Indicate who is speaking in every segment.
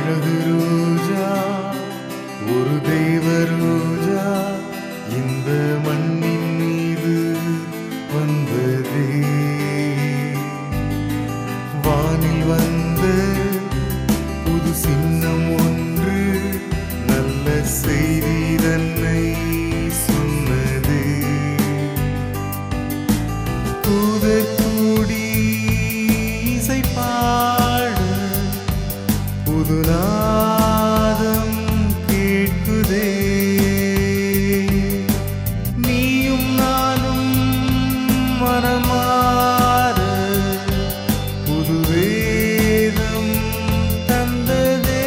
Speaker 1: அழகு ரோஜா, ஒரு தெய்வ ரோஜா இந்த மண்ணின் மீது வந்ததே. வானில் வந்த புது சின்னம் ஒன்று நல்ல செய்தி தன்னை சொன்னதே. தூதர் கூடி இசை பாட புது நாதம் கேட்குதே. நீயும் நானும் மனமாற புது வேதம் தந்ததே.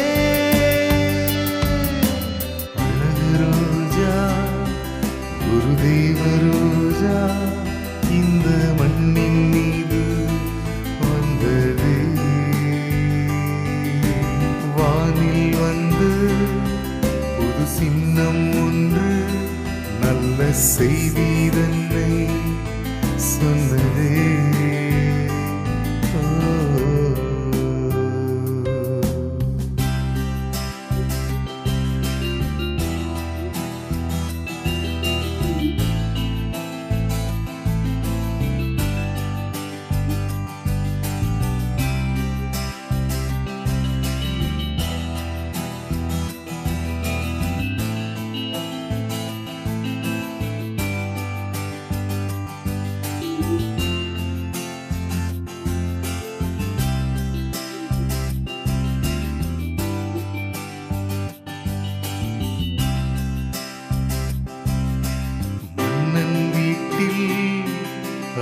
Speaker 1: அழகு ரோஜா, ஒரு தெய்வ ரோஜா இந்த மண்ணின் மீது வந்ததே. வானில் வந்து புது சின்னம் ஒன்று நல்ல செய்தி தன்னை சொன்னதே.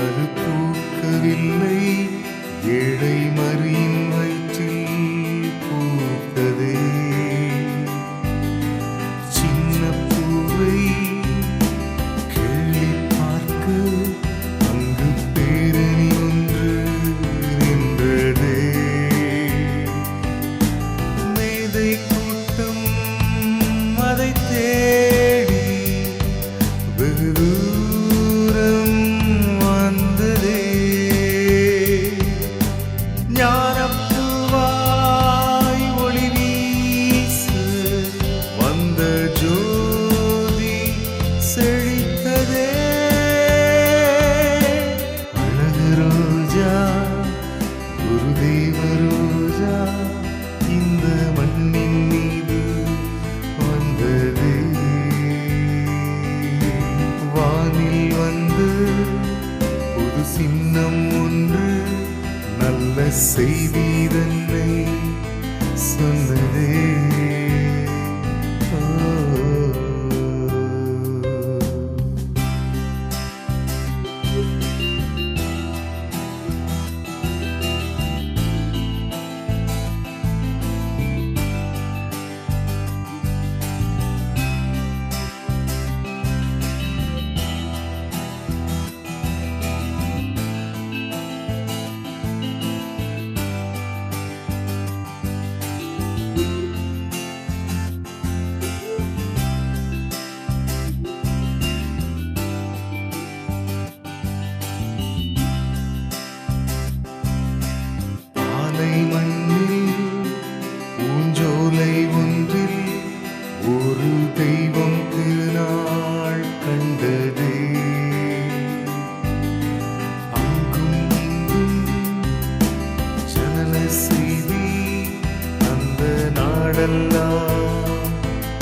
Speaker 1: அது பூக்கவில்லை, ஏழை மரியின் வயிற்றில் பூத்ததே. சின்ன பூவை கிள்ளி பார்க்க அங்கு பேரணி ஒன்று நின்றதே. மேதை கூட்டம் அதை தேடி வெகு தூரம் வந்ததே. ஞானப்பூவாய் ஒளி வீச வந்த ஜோதி செழித்ததே. அழகு ரோஜா, ஒரு தெய்வ ரோஜா இந்த மண்ணின் மீது வந்ததே. வானில் வந்து புது சின்னம் ஒன்று நல்ல செய்தி தன்னை சொன்னதே. மண்ணில் பூஞ்சோலை ஒன்றில் ஒரு தெய்வம் திருநாள் கண்டதே. அங்கும் இங்கும் ஜனன செய்தி அந்த நாடெல்லாம்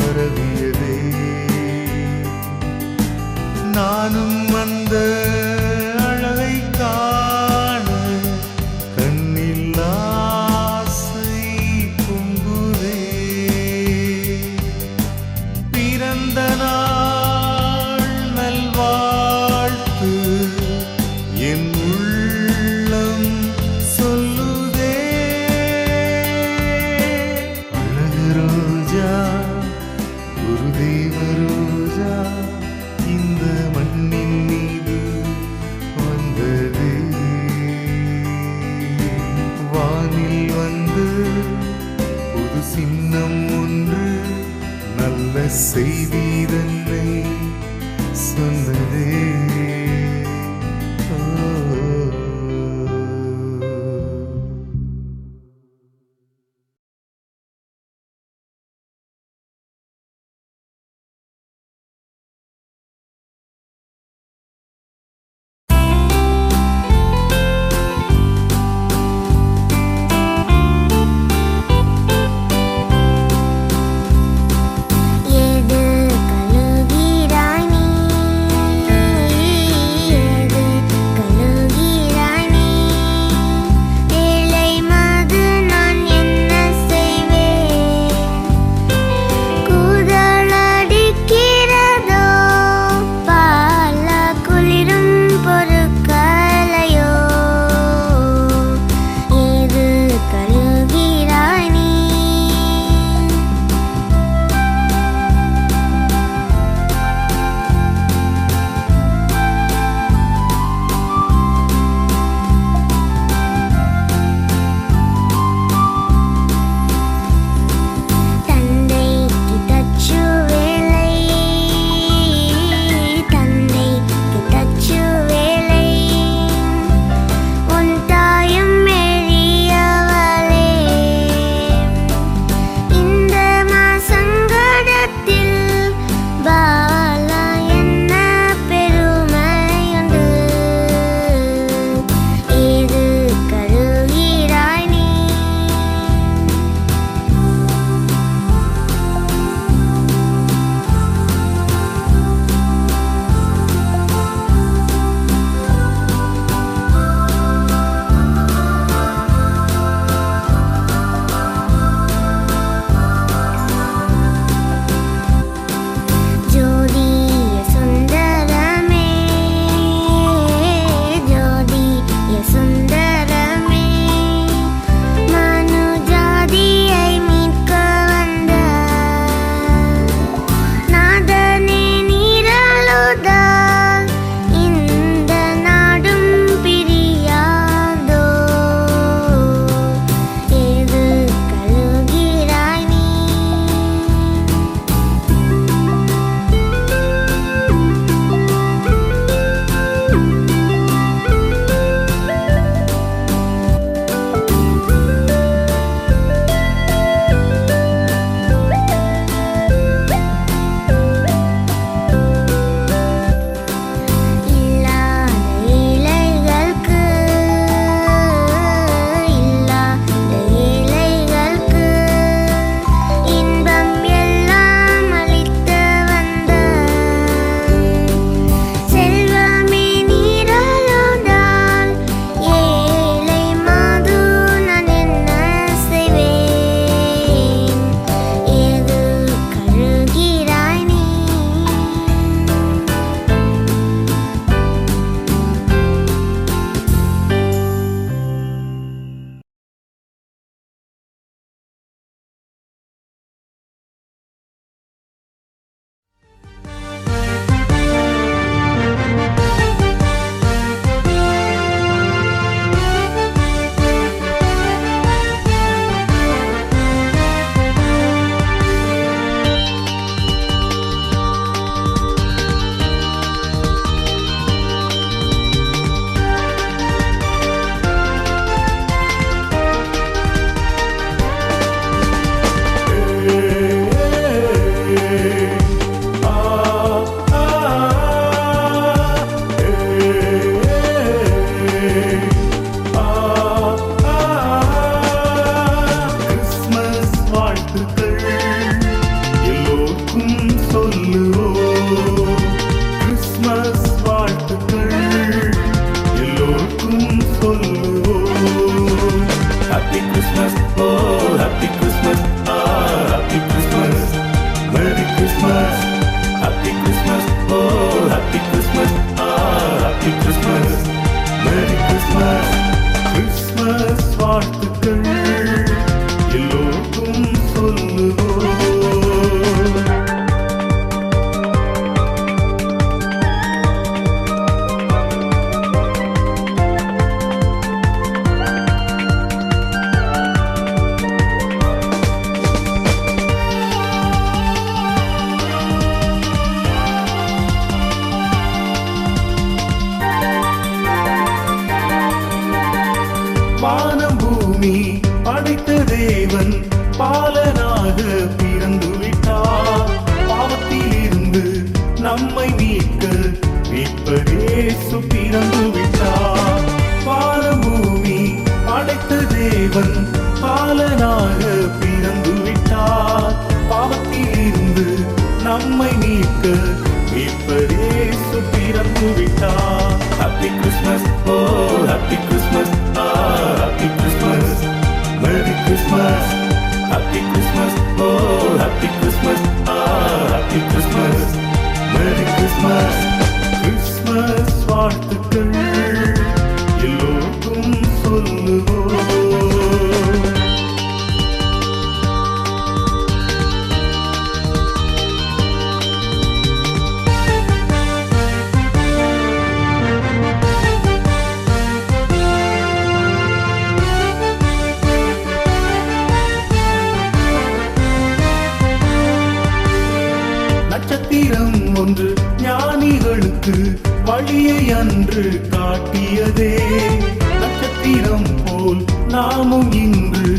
Speaker 1: பரவியதே. நானும் அந்த அழகை காண கண்ணில் ஆசை பொங்குதே. பிறந்த நாள் நல்வாழ்த்து என் உள்ளம் சொல்லுதே. அழகு ரோஜா, ஒரு தெய்வ ரோஜா இந்த மண்ணின் மீது வந்ததே. வானில் வந்து புது சின்னம் ஒன்று நல்ல செய்தி தன்னை சொன்னதே. happy Christmas, oh happy Christmas, happy Christmas, Merry Christmas, happy Christmas, oh happy Christmas, happy Christmas, Merry Christmas, Christmas வாழ்த்துக்கள் எல்லோருக்கும் சொல்லுவோம். வானம் பூமி படைத்த தேவன் பாலனாக பிறந்து விட்டார். பாவத்தில் இருந்து நம்மை மீட்க மீட்பர் இயேசு பிறந்து விட்டார். வானம் பூமி படைத்த தேவன் பாலனாக பிறந்து விட்டார். பாவத்தில் இருந்து நம்மை மீட்க மீட்பர் இயேசு பிறந்து விட்டார். Happy Christmas, oh happy Christmas, happy Christmas, Merry Christmas, happy Christmas, oh happy Christmas, happy Christmas, Merry Christmas, Christmas வாழ்த்துக்கள் எல்லோருக்கும் சொல்லுவோம். நட்சத்திரம் ஒன்று ஞானிகளுக்கு வழியை அன்று காட்டியதே. நட்சத்திரம் போல் நாமும் இன்று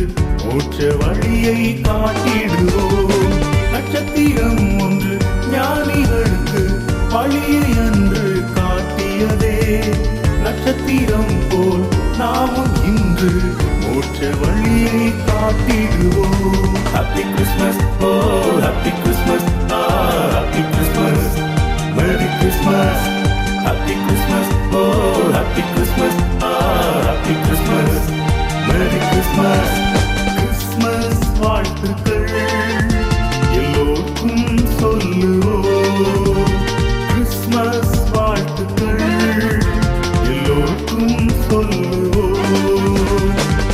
Speaker 1: மோட்ச வழியை காட்டிடுவோம். நட்சத்திரம் ஒன்று ஞானிகளுக்கு வழியை அன்று காட்டியதே. நட்சத்திரம் போல் நாமும் இன்று மோட்ச வழியை காட்டிடுவோம். Happy Christmas, oh happy Christmas, happy Christmas, Merry Christmas, happy Christmas, oh happy Christmas, happy Christmas, Merry Christmas, Christmas வாழ்த்துக்கள் எல்லோருக்கும் சொல்லுவோம். Christmas வாழ்த்துக்கள் எல்லோருக்கும் சொல்லுவோம்.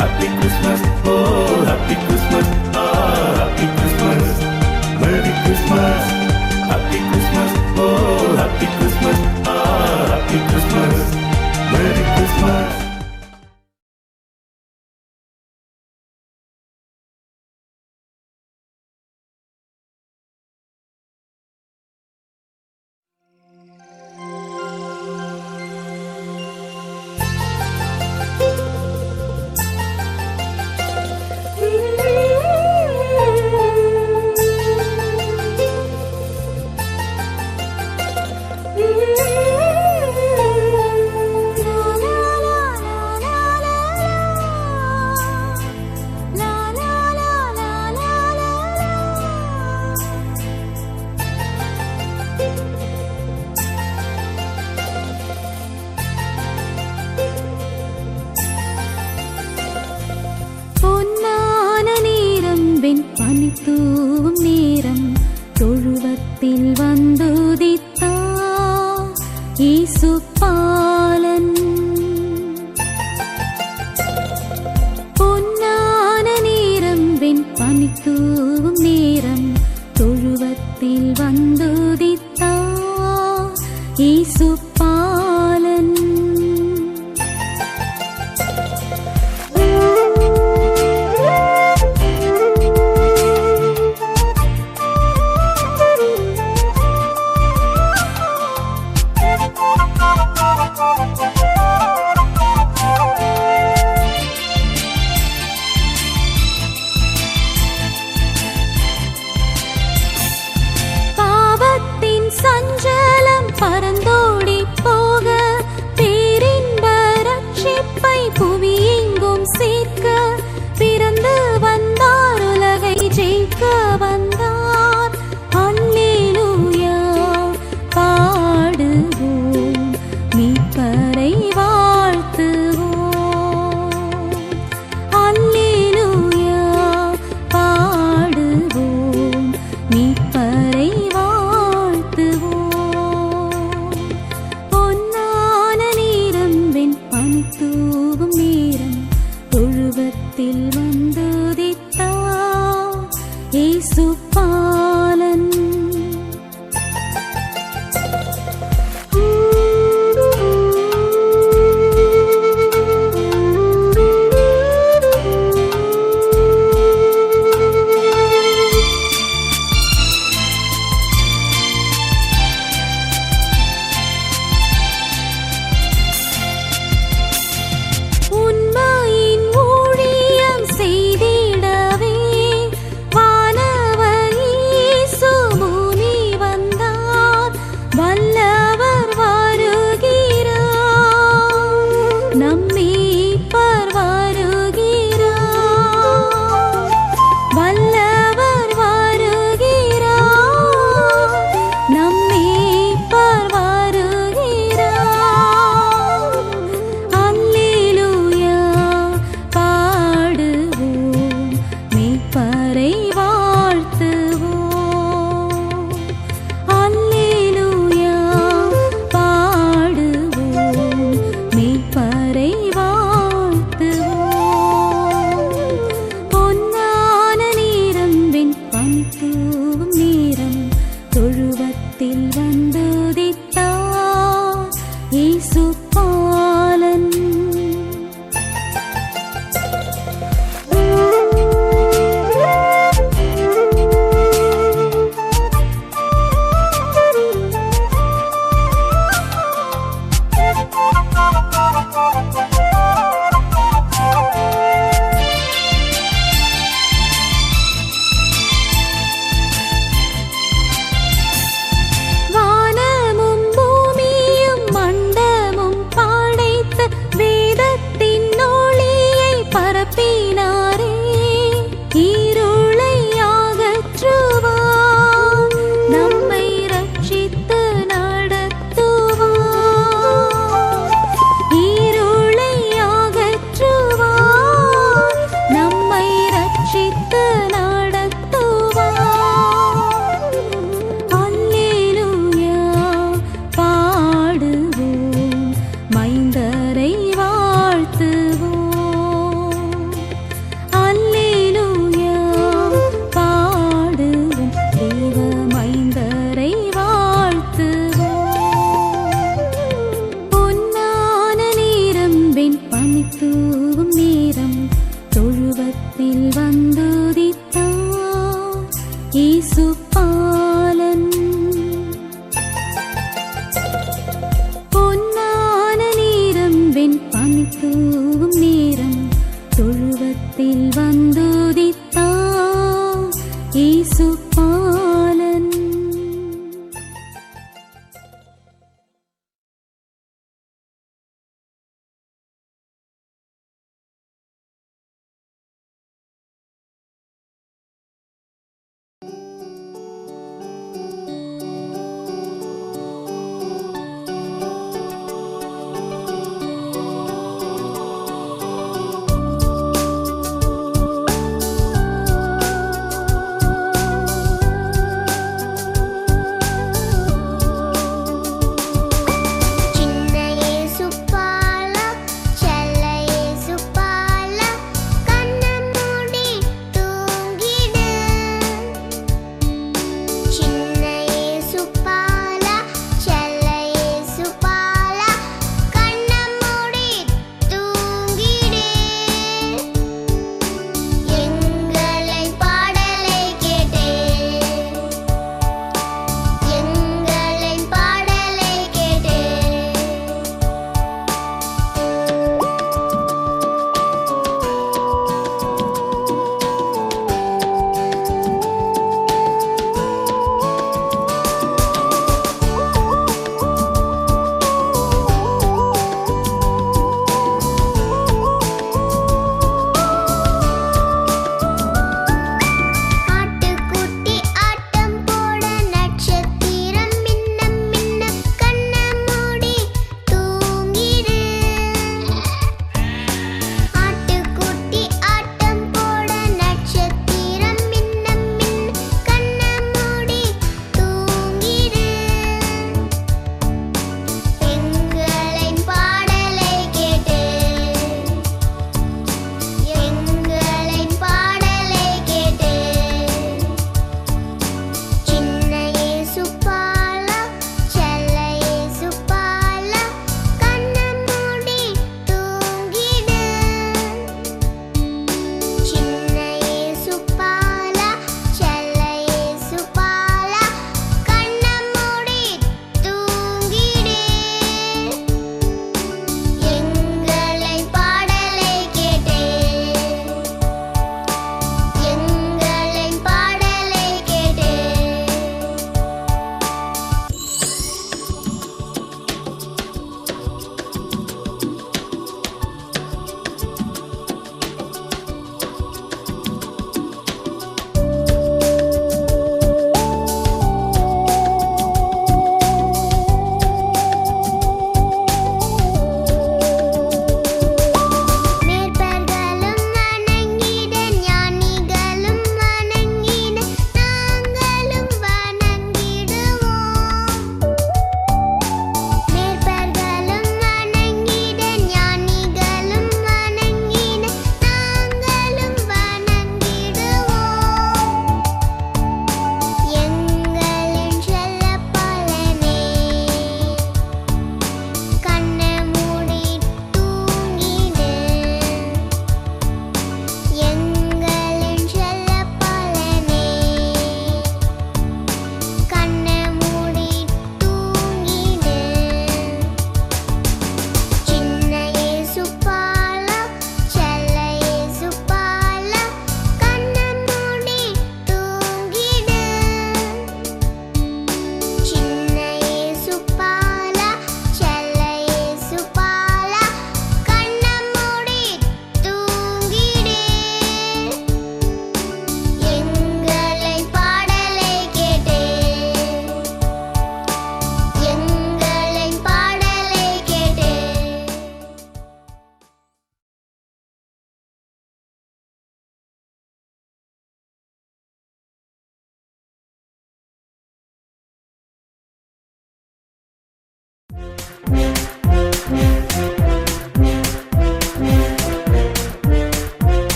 Speaker 1: Happy Christmas, oh happy Christmas, happy Christmas, Merry Christmas, happy Christmas, oh happy Christmas, happy Christmas, Merry Christmas.
Speaker 2: பனித்தூவும் நேரம் தொழுவத்தில் வந்துதித்தார் இயேசு பாலன். பொன்னான நேரம் வெண் பனித்தூவும் நேரம் தொழுவத்தில் வந்துதித்தார் இயேசு பாலன். தொழுவத்தில் வந்துதித்தார் இயேசு பாலன். தொழுவத்தில் வந்துதித்தார் இயேசு பாலன். தொழுவத்தில் வந்துதித்தார் இயேசு பாலன். பொன்னான நேரம் வெண்பனி தூவும் நேரம் தொழுவத்தில் வந்துதித்தார் இயேசு பாலன்.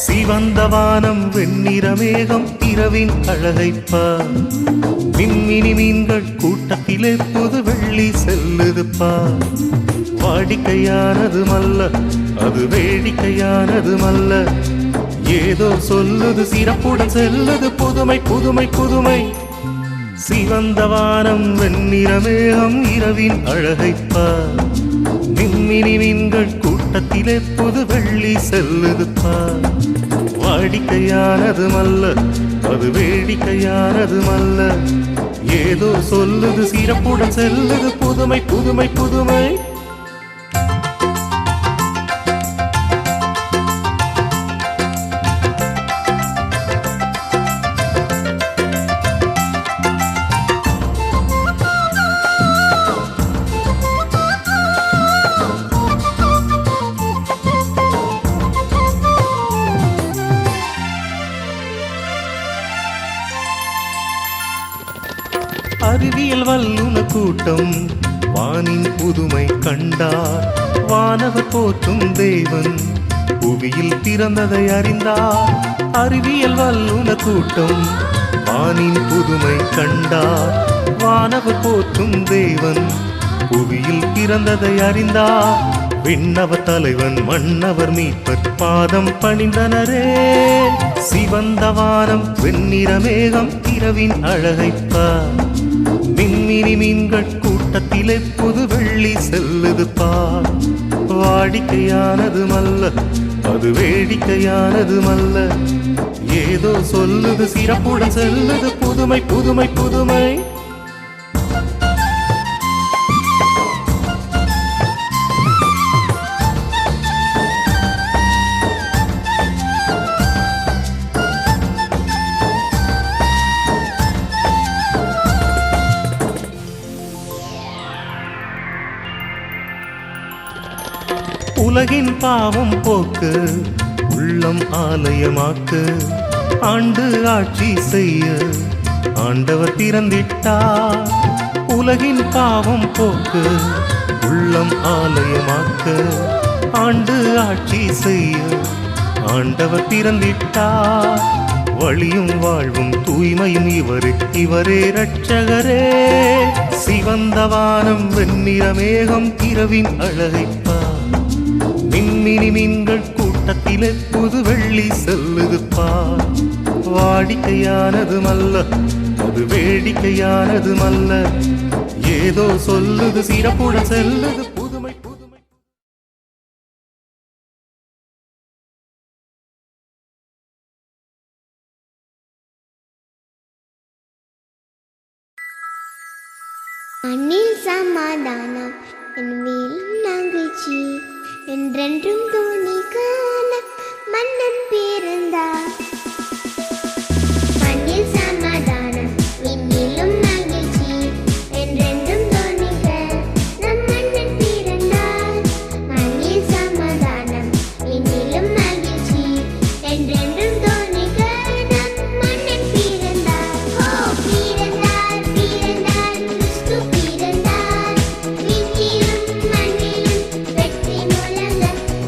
Speaker 1: சிவந்த வானம் வெண்ணிற மேகம் இரவின் அழகைப்பார். மின்மினி மீன்கள் கூட்டத்திலே புது வெள்ளி செல்லுது பார். வாடிக்கையானது மல்ல அது வேடிக்கையானது மல்ல, ஏதோ சொல்லுது சிறப்புடன் செல்லுது புதுமை புதுமை புதுமை. சிவந்த வானம் வெண்ணிற மேகம் இரவின் அழகைப்பார். மின்மினி மீன்கள் கூட்டத்திலே புது வெள்ளி செல்லுது பார். வாடிக்கையானது மல்ல அது வேடிக்கையானது மல்ல, ஏதோ சொல்லுது சிறப்புடன் செல்லுது புதுமை புதுமை புதுமை. அறிவியல் வல்லுன கூட்டம் வானின் புதுமை கண்டார். வானவர் போற்றும் தேவன் புவியில் பிறந்ததை அறிந்தார் அறிவியல் வல்லுனர் கூட்டம். வானின் புதுமை கண்டார் வானவர் போற்றும் தேவன். புவியில் பிறந்ததை அறிந்தார் விண்ணவர் தலைவன் மன்னவர் மீட்பர் பாதம் பணிந்தனரே. சிவந்த வானம் வெண்ணிற மேகம் இரவின் அழகைப்பார். மின்மினி மீன்கள் கூட்டத்திலே புது வெள்ளி செல்லுது பார். வாடிக்கையானது மல்ல அது வேடிக்கையானது மல்ல, ஏதோ சொல்லுது சிறப்புடன் செல்லுது புதுமை புதுமை புதுமை. உலகின் பாவம் போக்கு உள்ளம் ஆலயமாக்கு. ஆண்டு ஆட்சி செய்ய ஆண்டவர் பிறந்திட்டார். உலகின் பாவம் போக்கு உள்ளம் ஆலயமாக்கு. ஆண்டு ஆட்சி செய்ய ஆண்டவர் பிறந்திட்டார். வழியும் வாழ்வும் தூய்மையும் இவரே இரட்சகரே. சிவந்த வானம் வெண்ணிற மேகம் இரவின் அழகைப்பார். மின்மினி மீன்கள் கூட்டத்திலே புது வெள்ளி செல்லுது பார். வாடிக்கையானது மல்ல அது வேடிக்கையானது மல்ல, ஏதோ சொல்லுது சிறப்புடன் செல்லுது புதுமை புதுமை.
Speaker 3: மண்ணில் சமாதானம் என் மேலும் நகைச்சி என்றென்றும் தோணி காண மன்னன் பிறந்தார். மண்ணில் சமாதானம் விண்ணிலும் மகிழ்ச்சி என்றென்றும் தோணிக்க நம் மன்னன் பிறந்தார். மண்ணில் சமாதானம் விண்ணிலும் மகிழ்ச்சி என்றென்றும் தோணிக்க நம் மன்னன் பிறந்தார். ஓ பிறந்தார் பிறந்தார் கிறிஸ்து பிறந்தார். விண்ணிலும் மண்ணிலும் வெற்றி முழங்க.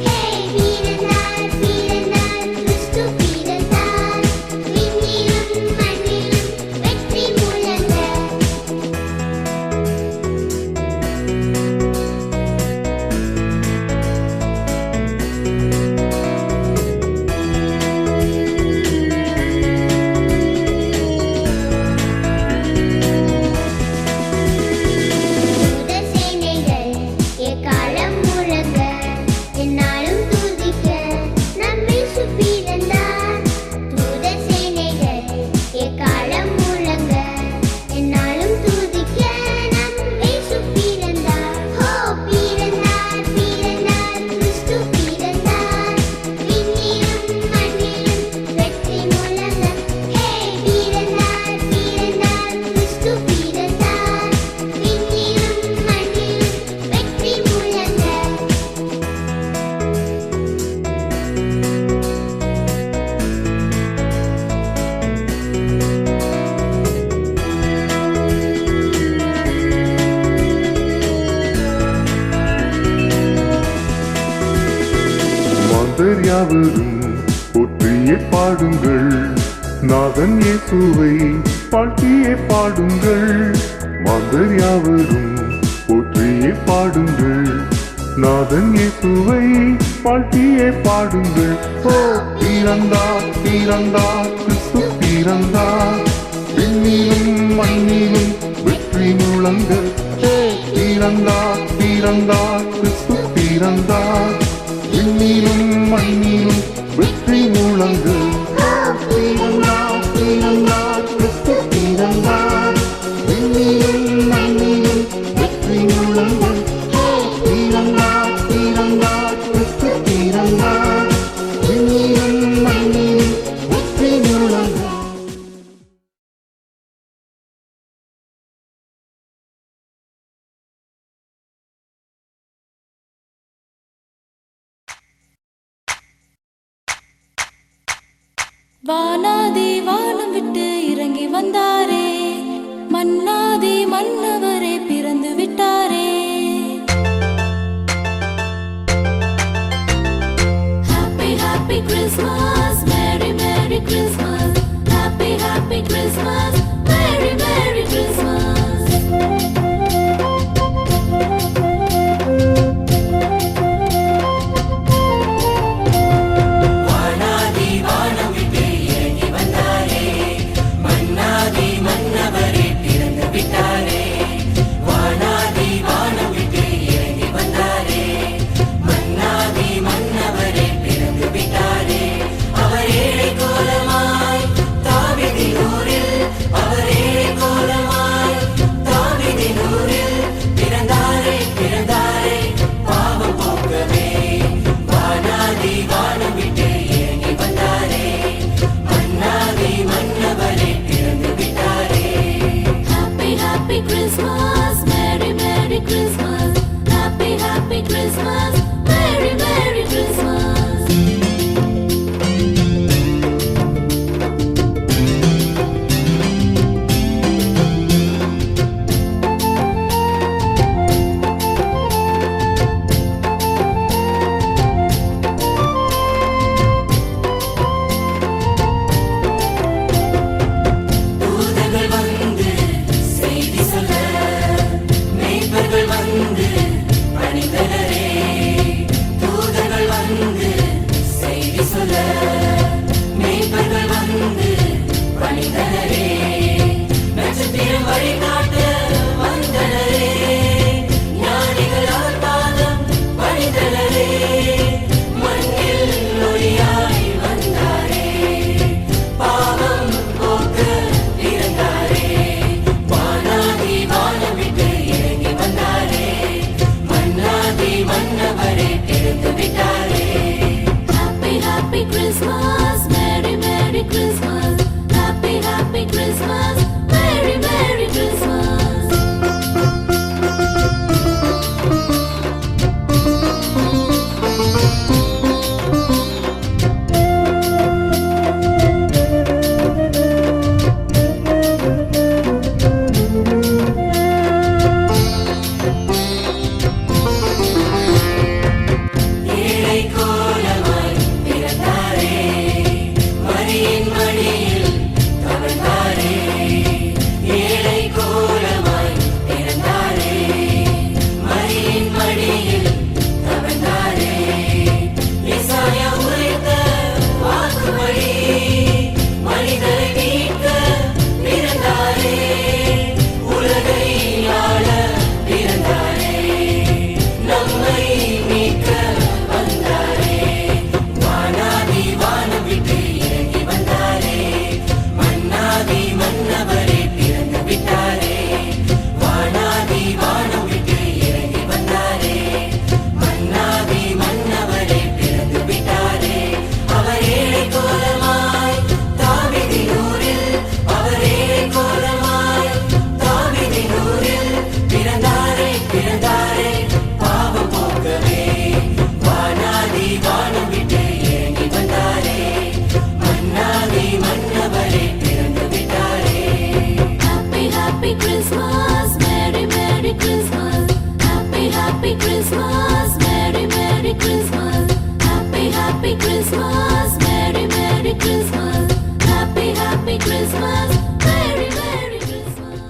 Speaker 3: ஹே பிறந்தார் பிறந்தார் கிறிஸ்து பிறந்தார். விண்ணிலும் மண்ணிலும் வெற்றி முழங்க. தூதர் சேனைகள் எக்காலம் முழங்க எந்நாளும் துதிக்க நம் இயேசு பிறந்தார். தூதர் சேனைகள் எக்காலம் முழங்க எந்நாளும் துதிக்க நம் இயேசு பிறந்தார். ஓ பிறந்தார் பிறந்தார் கிறிஸ்து பிறந்தார். விண்ணிலும் மண்ணிலும் வெற்றி முழங்க. ஹே பிறந்தார் பிறந்தார் கிறிஸ்து பிறந்தார். விண்ணிலும் மண்ணிலும் வெற்றி முழங்க.
Speaker 4: மாந்தர் யாவரும் போற்றியே பாடுங்கள். நாதன் இயேசுவை வாழ்த்தியே பாடுங்கள். மாந்தர் யாவரும் போற்றியே பாடுங்கள். நாதன் இயேசுவை வாழ்த்தியே பாடுங்கள். ஓ பிறந்தார் பிறந்தார் கிறிஸ்து பிறந்தார். விண்ணிலும் மண்ணிலும் வெற்றி முழங்க. ஹே பிறந்தார் பிறந்தார் கிறிஸ்து பிறந்தார். விண்ணிலும் மண்ணிலும் வெற்றி முழங்க. பிறந்தார் பிறந்தார் கிறிஸ்து பிறந்தார். விண்ணிலும் மண்ணிலும் வெற்றி முழங்க. பிறந்தார் பிறந்தார் கிறிஸ்து பிறந்தார். விண்ணிலும் மண்ணிலும் வெற்றி முழங்க.
Speaker 2: வானாதி வானம் விட்டு இறங்கி வந்தாரே, மன்னாதி மன்னவரே பிறந்து விட்டாரே. Happy Christmas, Merry Merry Christmas, Happy Happy Christmas, Merry Merry Christmas. தூதர்கள் வந்து செய்தி சொல்ல, மேய்ப்பர்கள் வந்து பணிந்தனரே. தூதர்கள் வந்து செய்தி சொல்ல, மேய்ப்பர்கள் வந்து பணிந்தனரே. நட்சத்திரம் வழிகாட்ட வந்தனரே, ஞானிகளால் பாதம் பணிந்தனரே. மண்ணில் ஒளியாய் வந்தாரே, பாவம் போக்க பிறந்தாரே. வானாதி வானம் விட்டு இறங்கி வந்தாரே, மன்னாதி மன்னவரே பிறந்து விட்டாரே. Happy Happy Christmas, Merry Merry Christmas, Happy Happy Christmas, Merry Merry Christmas. ஏழை கோலமாய் பிறந்தாரே, மரியின் மடியில் தவழ்ந்தாரே. ஏழை கோலமாய் பிறந்தாரே, மரியின் மடியில் தவழ்ந்தாரே. ஏசாயா உரைத்த வாக்குப்படி மனிதரை மீட்க பிறந்தாரே. உலகை ஆள பிறந்தாரே, நம்மை மீட்க வந்தாரே. வானாதி வானம் விட்டு இறங்கி வந்தாரே, மன்னாதி மன்னவரே பிறந்து விட்டாரே. வானாதி வானம் விட்டு இறங்கி வந்தாரே, மன்னாதி மன்னவரே பிறந்து விட்டாரே. அவர் ஏழை கோலமாய் தாவீதின் ஊரில், அவர் ஏழை கோலமாய் தாவீதின் ஊரில் பிறந்தாரே, பிறந்தாரே பாவம் போக்கவே. வானாதி வானம் விட்டு இறங்கி வந்தாரே, மன்னாதி மன்னவரே பிறந்து விட்டாரே. Happy Happy Christmas, Merry Merry Christmas, Happy Happy Christmas, Merry Merry Christmas, Happy Happy Christmas, Merry Merry Christmas, Happy Happy Christmas, Merry Merry Christmas.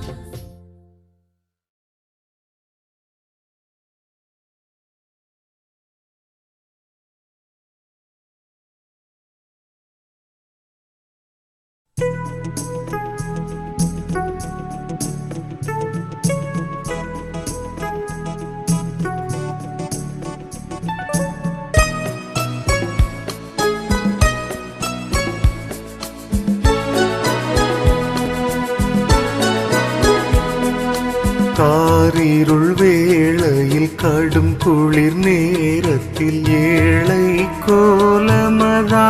Speaker 1: காரிருள் வேளையில் கடும் குளிர் நேரத்தில் ஏழை கோலமதா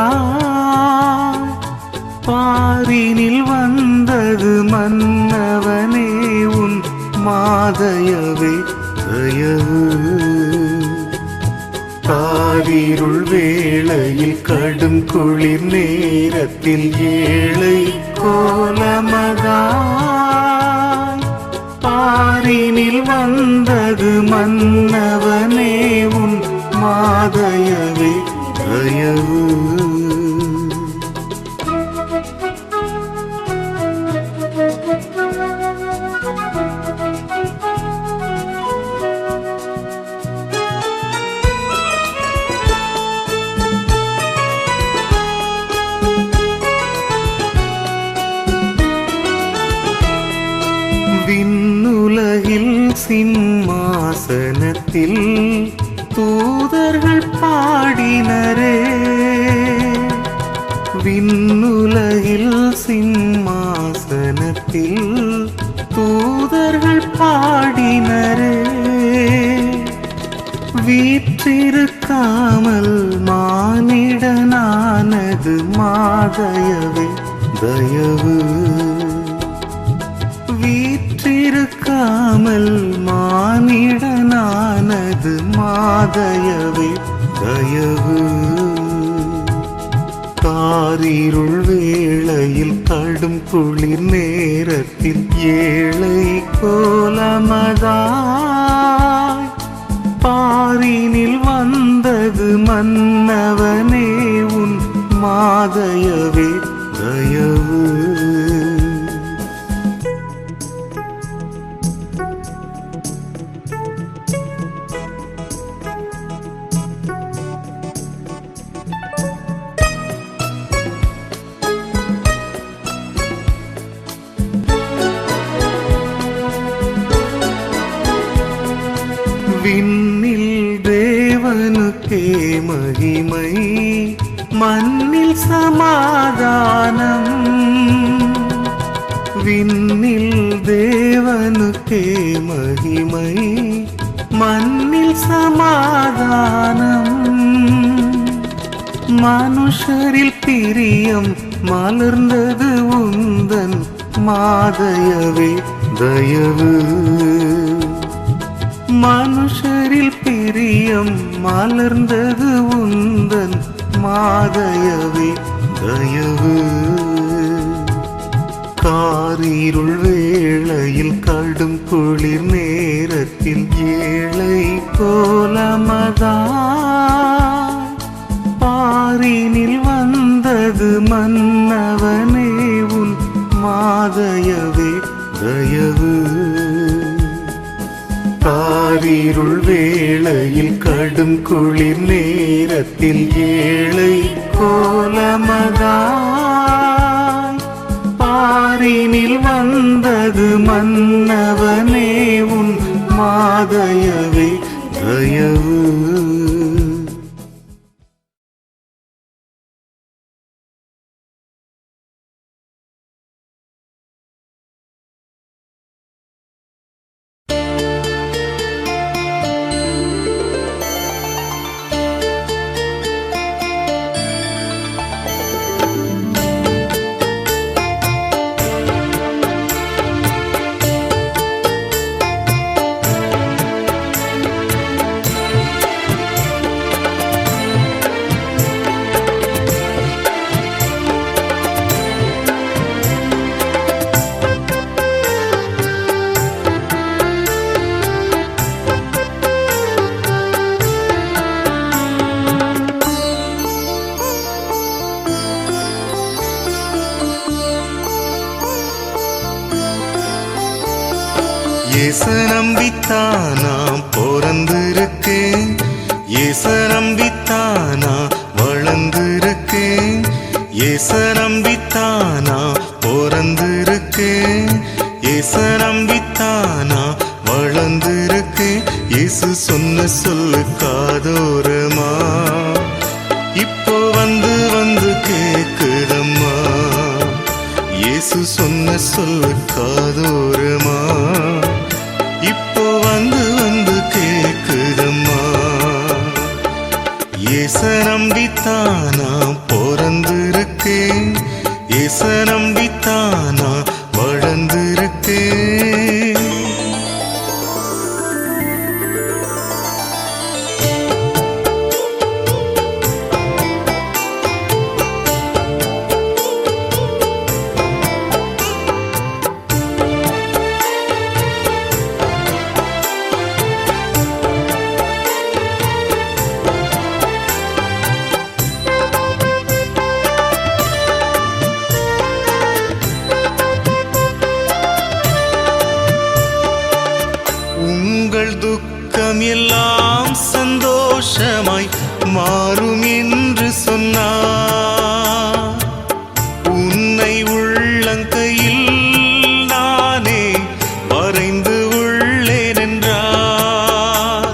Speaker 1: பாரினில் வந்தது மன்னவனே உன் மாதயவே தயவு. காரிருள் வேளையில் கடும் குளிர் நேரத்தில் ஏழை கோலமதா பாரினில் வந்தது மன்னவனே உன் மாதயவே தயவு. விண்ணுலகில் சிம்மாசனத்தில் தூதர்கள் பாடினரே. விண்ணுலகில் சிம்மாசனத்தில் தூதர்கள் பாடினரே. வீற்றிருக்காமல் மானிடனானது மாதயவே தயவு. வீற்றிருக்க அறியாமல் மானிடனானது மாதயவே தயவு. காரிருள் வேளையில் கடும் குளிர் நேரத்தில் ஏழை கோலமதாய் பாரினில் வந்தது மன்னவனே உன் மாதயவே தயவு. விண்ணில் தேவனுக்கே மகிமை, மண்ணில் சமாதானம். விண்ணில் தேவனுக்கே மகிமை, மண்ணில் சமாதானம். மனுஷரில் பிரியம் மலர்ந்தது உந்தன் மாதயவே தயவு. மனுஷரில் பிரியம் மலர்ந்தது உந்தன் மாதயவே தயவு. காரிருள் வேளையில் கடும் குளிர் நேரத்தில் ஏழை கோலமதாய் பாரினில் வந்தது மன்னவனே உன் மாதயவே தயவு. காரிருள் வேளையில் கடும் குளிர் நேரத்தில் ஏழை கோலமதாய் பாரினில் வந்தது மன்னவனே உன் மாதயவே தயவு. ஏச நம்பித்தானா பிறந்திருக்கேன், ஏச நம்பித்தானா வளர்ந்திருக்கேன். ஏச நம்பித்தானா பிறந்திருக்கேன், ஏச நம்பித்தானா வளர்ந்திருக்கேன். இயேசு சொன்ன சொல்லு காதோரமா இப்போ வந்து வந்து கேக்குதம்மா. இயேசு சொன்ன சொல்லு காதோரமா இப்போ வந்து வந்து கேக்குதம்மா. ஏச நம்பித்தானா பிறந்திருக்கேன், ஏச நம்பித்தானா வளர்ந்திருக்கேன். உங்கள் துக்கம் எல்லாம் சந்தோஷமாய் மாறும் என்று சொன்னார். உன்னை உள்ளங்கையில் நானே வரைந்து உள்ளேன் என்றார்.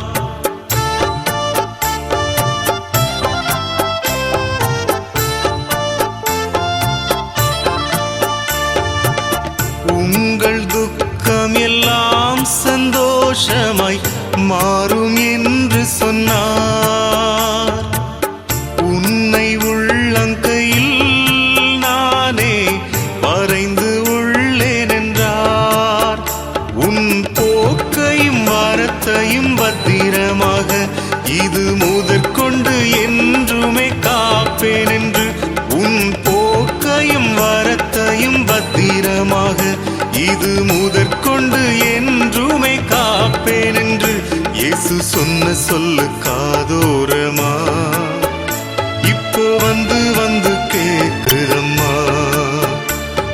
Speaker 1: உங்கள் துக்கம் எல்லாம் சந்தோஷமாய் மாறும் என்று சொன்னார். உன்னை உள்ளங்கையில் நானே வரைந்து உள்ளேன் என்றார். உன் வரத்தையும் பத்திரமாக இது முதற்கொண்டு என்றுமே காப்பேன் என்று உன் போக்கையும் வரத்தையும் பத்திரமாக இது முதற்கொண்டு என்றுமே காப்பேன் என்று இயேசு சொன்ன சொல்லு காதோரமா இப்போ வந்து வந்து கேக்குதம்மா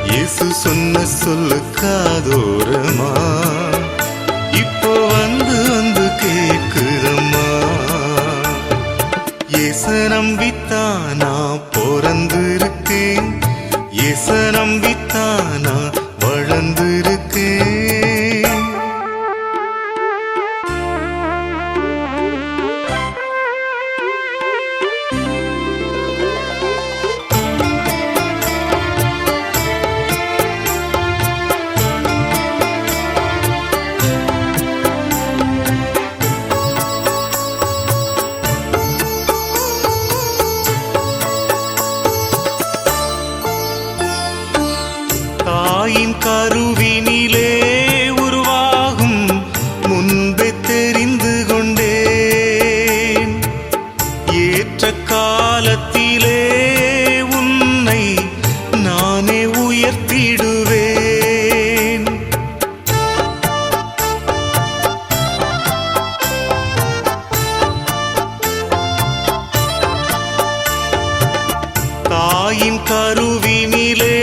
Speaker 1: இயேசு சொன்ன சொல்லு காதோரமா இப்போ வந்து வந்து கேக்குதம்மா இயேசு நம்பித்தானா பிறந்திருக்கேன் இயேசு நம்பித்தானா வளர்ந்திருக்கேன் தாயின் கருவினிலே உருவாகும் முன்பே தெரிந்து கொண்டேன் ஏற்ற காலத்திலே உன்னை நானே உயர்த்திடுவேன் தாயின் கருவினிலே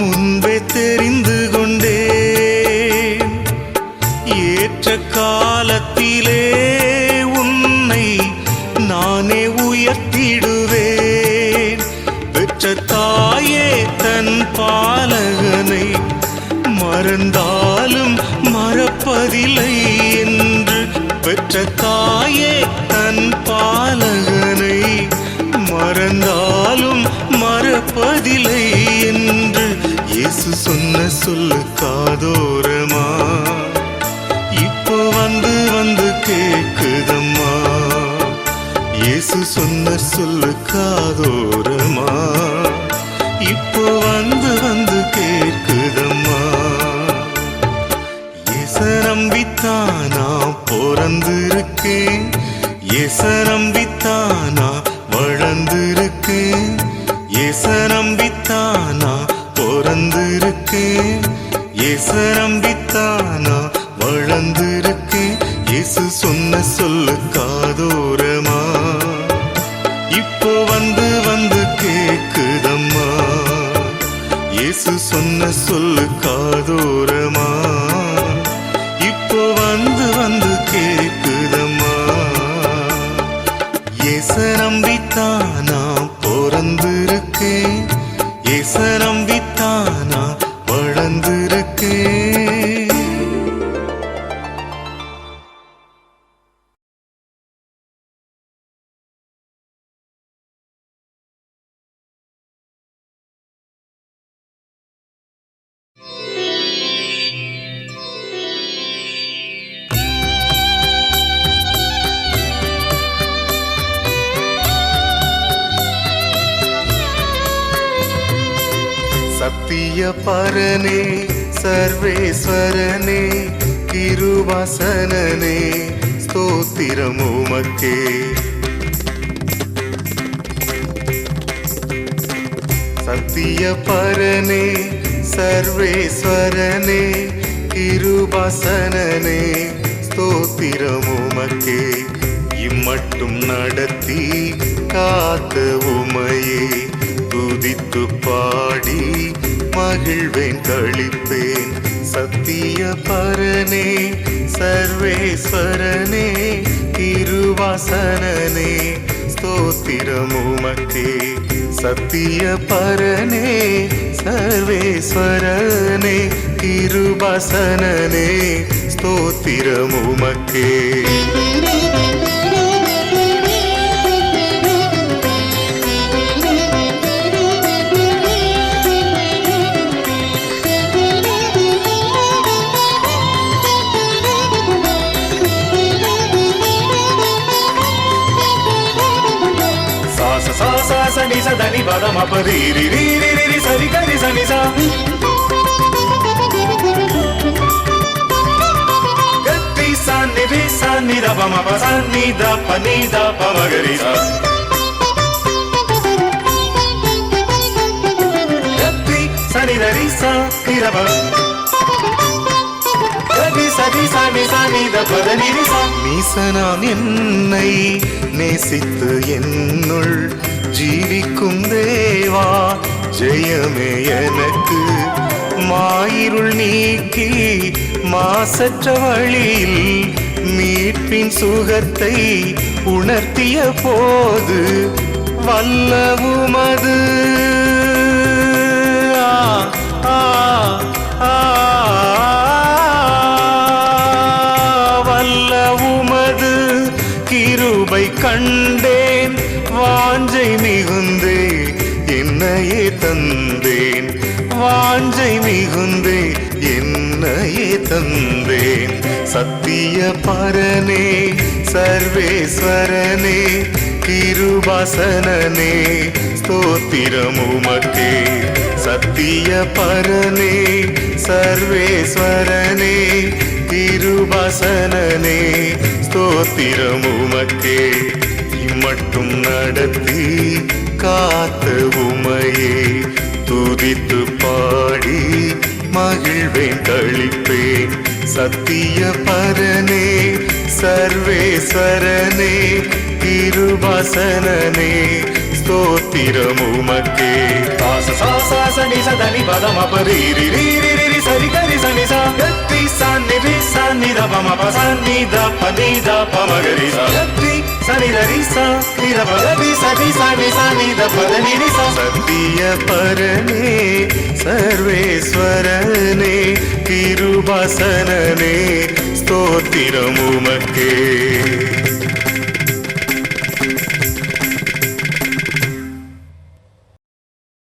Speaker 1: முன்பே தெரிந்து கொண்டேன் ஏற்ற காலத்திலே உன்னை நானே உயர்த்திடுவேன் பெற்ற தாயே தன் பாலகனை மறந்தாலும் மறப்பதில்லை என்று பெற்ற தாயே தன் பாலகனை மறந்தாலும் மறப்பதில்லை என்று இயேசு சொன்ன சொல்லு காதோரமா இப்போ வந்து வந்து கேக்குதம்மா இயேசு சொன்ன சொல்லு காதோரமா இப்போ வந்து வந்து கேக்குதம்மா இயேசு நம்பித்தானா பிறந்திருக்கேன் இயேசு நம்பித்தானா வளர்ந்திருக்கேன் இயேசு நம்பித்தானா பிறந்திருக்கேன் இயேசு நம்பித்தானா வளர்ந்திருக்கேன் இயேசு சொன்ன சொல்லு காதோரமா இப்போ வந்து வந்து கேக்குதம்மா இயேசு சொன்ன சொல்லு காதோரமா இப்போ வந்து வந்து கேக்குதம்மா இயேசு நம்பித்தானா பிறந்திருக்கேன் இயேசு நம்பித்தானா வளர்ந்திருக்கேன் சத்திய பரனே சர்வேஸ்வரனே கிருபாசனனே ஸ்தோத்திரம் உமக்கே சத்திய பரனே சர்வேஸ்வரனே கிருபாசனனே ஸ்தோத்திரம் உமக்கே இம்மட்டும் நடத்தி காத்த உமையே துதித்து பாடி மகிழ்வேன் களிப்பேன் சத்திய பரனே சர்வேஸ்வரனே கிருபாசனனே ஸ்தோத்திரம் உமக்கே சத்திய பரனே சர்வேஸ்வரனே கிருபாசனனே ஸ்தோத்திரம் உமக்கே సని సదని పదమ పరి రి రి రి రి రి సరి గరి సని సా ni da pa ma pa sa ni da pa ma ga ri sa. Ri sa ni da ri sa ni da pa. Ri sa ni da pa da ni ri sa.
Speaker 5: நீசனாம் என்னை நேசித்து என்னுள் ஜீவிக்கும் தேவா ஜெயமே எனக்கு மாயிருள் நீக்கி மாசற்ற வழியில் மீட்பின் சுகத்தை உணர்த்திய போது வல்லவுமது வல்லவுமது கிருபை கண்டேன் வாஞ்சை மிகுந்தே என்னையே தந்தேன் வாஞ்சை மிகுந்தே என்னையே தந்தேன் சத்திய பரனே சர்வேஸ்வரனே கிருபாசனனே ஸ்தோத்திரம் உமக்கே சத்திய பரனே சர்வேஸ்வரனே கிருபாசனனே ஸ்தோத்திரம் உமக்கே இம்மட்டும் நடத்தி காத்த உமையே துதித்து பாடி மகிழ்வேன் கழிப்பேன் சத்திய பரனே சர்வேஸ்வரனே கிருபாசனனே ஸ்தோத்திரம் உமக்கே.
Speaker 1: sa sa sa sa ni sa da ni pa da ma pa ri ri ri ri ri ri sa ri ga ri sa ni sa. Ri sa ni da pa ma pa sa ni da pa ma ga ri sa. Ri sa ni da pa ri sa ni da pa da ni ri sa.
Speaker 5: சத்திய பரனே சர்வேஸ்வரனே கிருபாசனனே ஸ்தோத்திரம் உமக்கே.